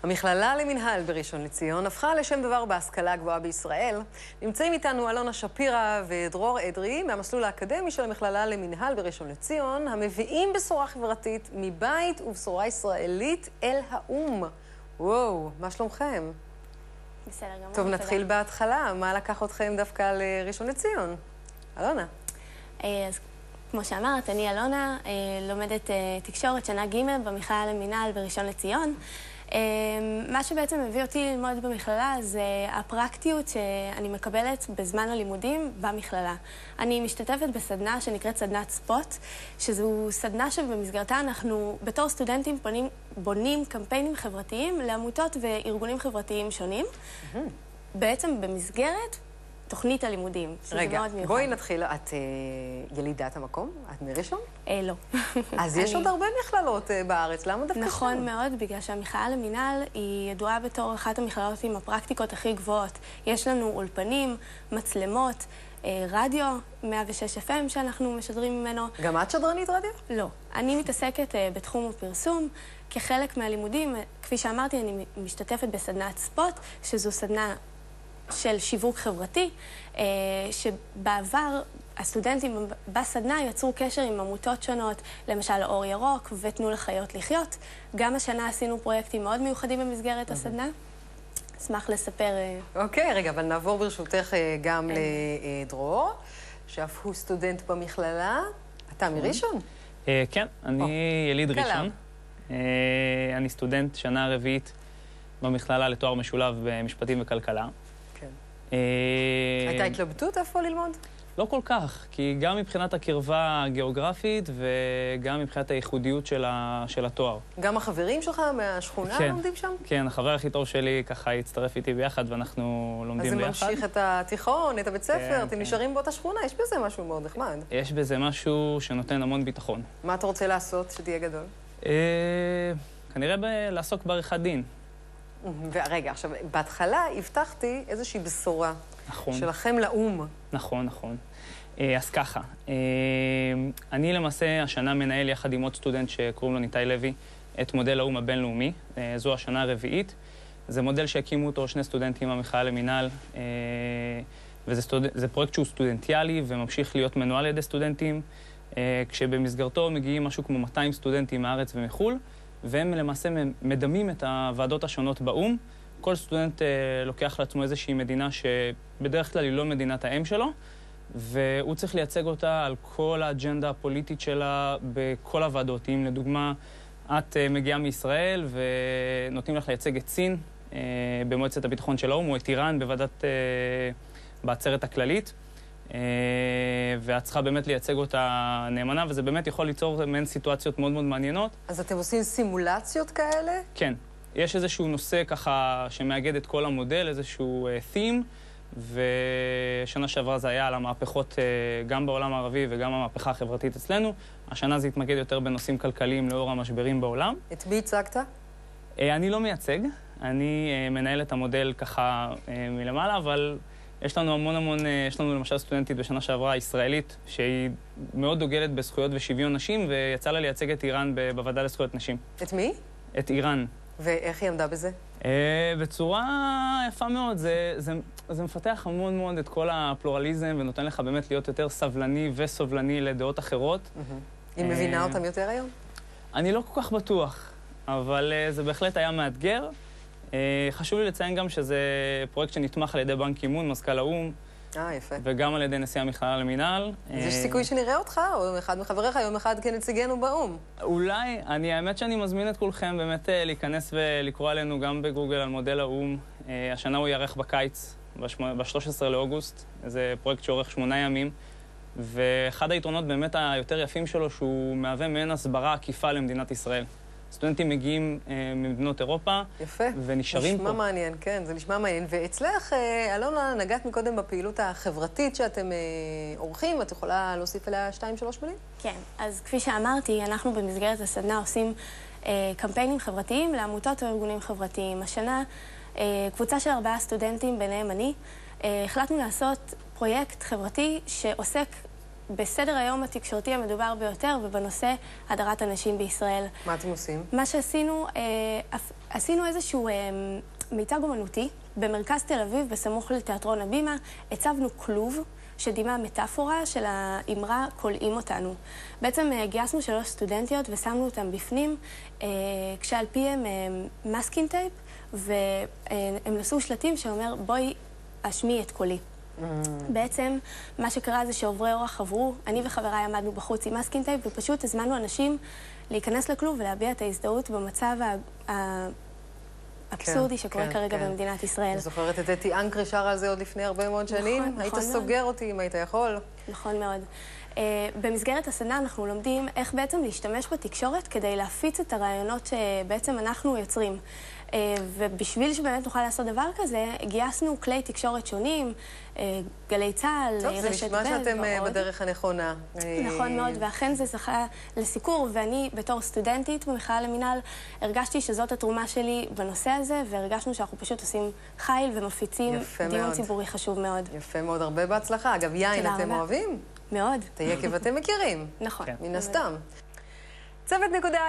המכללה למינהל בראשון לציון הפכה לשם דבר בהשכלה הגבוהה בישראל. נמצאים איתנו אלונה שפירא ודרור אדרי מהמסלול האקדמי של המכללה למינהל בראשון לציון, המביאים בשורה חברתית מבית ובשורה ישראלית אל האום. וואו, מה שלומכם? בסדר גמור. טוב, נתחיל בהתחלה. מה לקח אתכם דווקא לראשון לציון? אלונה. אז כמו שאמרת, אני אלונה, לומדת תקשורת שנה ג' במכללה למינהל בראשון לציון. מה שבעצם הביא אותי ללמוד במכללה זה הפרקטיות שאני מקבלת בזמן הלימודים במכללה. אני משתתפת בסדנה שנקראת סדנת ספוט, שזו סדנה שבמסגרתה אנחנו בתור סטודנטים בונים קמפיינים חברתיים לעמותות וארגונים חברתיים שונים. בעצם במסגרת תוכנית הלימודים, שזה רגע, מאוד מיוחד. בואי נתחיל. את ילידת המקום? את מראשון? לא. אז יש עוד הרבה מכללות בארץ, למה דווקא שם? נכון מאוד, בגלל שהמכללה למינהל היא ידועה בתור אחת המכללות עם הפרקטיקות הכי גבוהות. יש לנו אולפנים, מצלמות, רדיו, 106 FM שאנחנו משדרים ממנו. גם את שדרנית רדיו? לא. אני מתעסקת בתחום הפרסום. כחלק מהלימודים, כפי שאמרתי, אני משתתפת בסדנת ספוט, שזו סדנה של שיווק חברתי, שבעבר הסטודנטים בסדנה יצרו קשר עם עמותות שונות, למשל אור ירוק ותנו לחיות לחיות. גם השנה עשינו פרויקטים מאוד מיוחדים במסגרת הסדנה. אשמח לספר. אוקיי, רגע, אבל נעבור ברשותך גם לדרור, שאף הוא סטודנט במכללה. אתה מראשון? כן, אני יליד ראשון. אני סטודנט שנה רביעית במכללה לתואר משולב במשפטים וכלכלה. הייתה התלבטות איפה ללמוד? לא כל כך, כי גם מבחינת הקרבה הגיאוגרפית וגם מבחינת הייחודיות של התואר. גם החברים שלך מהשכונה לומדים שם? כן, החבר הכי טוב שלי ככה הצטרף איתי ביחד ואנחנו לומדים ביחד. אז זה ממשיך את התיכון, את הבית ספר, אתם נשארים באותה שכונה, יש בזה משהו מאוד נחמד. יש בזה משהו שנותן המון ביטחון. מה אתה רוצה לעשות שתהיה גדול? כנראה לעסוק בעריכת דין. ורגע, עכשיו, בהתחלה הבטחתי איזושהי בשורה. נכון. שלכם לאום. נכון, נכון. אז ככה, אני למעשה השנה מנהל יחד עם עוד סטודנט שקוראים לו ניתאי לוי את מודל האום הבינלאומי. זו השנה הרביעית. זה מודל שהקימו אותו שני סטודנטים מהמכללה למינהל, וזה פרויקט שהוא סטודנטיאלי וממשיך להיות מנוהל על ידי סטודנטים, כשבמסגרתו מגיעים משהו כמו 200 סטודנטים מארץ ומחול, והם למעשה מדמים את הוועדות השונות באום. כל סטודנט לוקח לעצמו איזושהי מדינה שבדרך כלל היא לא מדינת האם שלו, והוא צריך לייצג אותה על כל האג'נדה הפוליטית שלה בכל הוועדות. אם לדוגמה, את מגיעה מישראל ונותנים לך לייצג את סין במועצת הביטחון של האום, או את איראן בעצרת הכללית, ואת צריכה באמת לייצג אותה נאמנה, וזה באמת יכול ליצור מעין סיטואציות מאוד מאוד מעניינות. אז אתם עושים סימולציות כאלה? כן. יש איזשהו נושא ככה שמאגד את כל המודל, איזשהו theme, ושנה שעברה זה היה על המהפכות גם בעולם הערבי וגם המהפכה החברתית אצלנו. השנה זה התמקד יותר בנושאים כלכליים לאור המשברים בעולם. את מי הצגת? אני לא מייצג, אני מנהל את המודל ככה מלמעלה, אבל יש לנו המון, יש לנו למשל סטודנטית בשנה שעברה ישראלית, שהיא מאוד דוגלת בזכויות ושוויון נשים, ויצא לה לייצג את איראן בוועדה לזכויות נשים. את מי? את איראן. ואיך היא עמדה בזה? בצורה יפה מאוד. זה מפתח המון מאוד את כל הפלורליזם, ונותן לך באמת להיות יותר סבלני וסובלני לדעות אחרות. היא מבינה אותם יותר היום? אני לא כל כך בטוח, אבל זה בהחלט היה מאתגר. חשוב לי לציין גם שזה פרויקט שנתמך על ידי בנק קימון, מזכ"ל האום. יפה. וגם על ידי נשיא המכללה למינהל. אז יש סיכוי שנראה אותך, או אחד מחבריך, יום אחד כנציגנו באום. אולי. האמת שאני מזמין את כולכם באמת להיכנס ולקרוא עלינו גם בגוגל על מודל האום. השנה הוא יערך בקיץ, ב-13 לאוגוסט. זה פרויקט שאורך 8 ימים. ואחד היתרונות באמת היותר יפים שלו, שהוא מהווה מעין הסברה עקיפה למדינת ישראל. סטודנטים מגיעים ממדינות אירופה, ונשארים פה. נשמע מעניין, כן, זה נשמע מעניין. ואצלך, אלונה, נגעת מקודם בפעילות החברתית שאתם עורכים, את יכולה להוסיף אליה 2-3 מילים? כן, אז כפי שאמרתי, אנחנו במסגרת הסדנה עושים קמפיינים חברתיים לעמותות וארגונים חברתיים. השנה, קבוצה של 4 סטודנטים, ביניהם אני, החלטנו לעשות פרויקט חברתי שעוסק בסדר היום התקשורתי המדובר ביותר, ובנושא הדרת הנשים בישראל. מה אתם עושים? מה שעשינו, עשינו איזשהו מיצג אומנותי במרכז תל אביב, בסמוך לתיאטרון הבימה. הצבנו כלוב שדימה מטאפורה של האמרה "כולאים אותנו". בעצם גייסנו 3 סטודנטיות ושמנו אותם בפנים, כשעל פיהם מסקינג טייפ, והם נשאו שלטים שאומר "בואי אשמיעי את קולי". בעצם מה שקרה זה שעוברי אורח עברו, אני וחבריי עמדנו בחוץ עם מסקינג טייפ, ופשוט הזמנו אנשים להיכנס לכלוב ולהביע את ההזדהות במצב האבסורדי שקורה כרגע במדינת ישראל. אני זוכרת את אתי אנקרי שר על זה עוד לפני הרבה מאוד שנים. היית סוגר אותי אם היית יכול. נכון מאוד. במסגרת הסדנה אנחנו לומדים איך בעצם להשתמש בתקשורת כדי להפיץ את הרעיונות שבעצם אנחנו יוצרים. ובשביל שבאמת נוכל לעשות דבר כזה, גייסנו כלי תקשורת שונים, גלי צהל, רשת ב' ועוד. טוב, זה נשמע שאתם בדרך הנכונה. נכון מאוד, ואכן זה זכה לסיקור, ואני בתור סטודנטית במכללה למינהל הרגשתי שזאת התרומה שלי בנושא הזה, והרגשנו שאנחנו פשוט עושים חיל ומפיצים דיון ציבורי חשוב מאוד. יפה מאוד, הרבה בהצלחה. אגב, יין אתם אוהבים? מאוד. את היקב אתם מכירים. נכון. מן הסתם. צוות נקודה